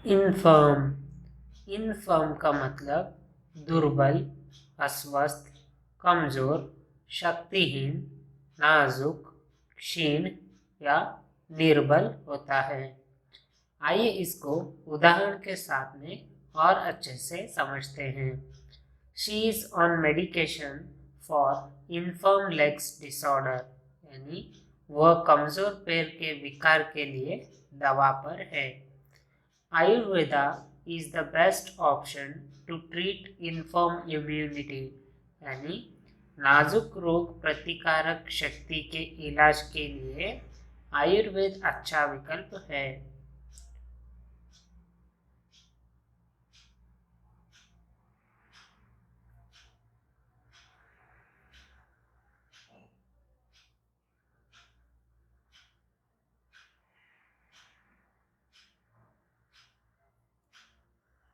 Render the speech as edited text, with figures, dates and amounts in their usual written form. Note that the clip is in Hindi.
इनफर्म। इनफर्म का मतलब दुर्बल, अस्वस्थ, कमजोर, शक्तिहीन, नाजुक, क्षीण या निर्बल होता है। आइए इसको उदाहरण के साथ में और अच्छे से समझते हैं। She is on medication for inform legs disorder, यानी वह कमजोर पैर के विकार के लिए दवा पर है। Ayurveda is the best option to treat infirm immunity, यानी नाजुक रोग प्रतिकारक शक्ति के इलाज के लिए आयुर्वेद अच्छा विकल्प है।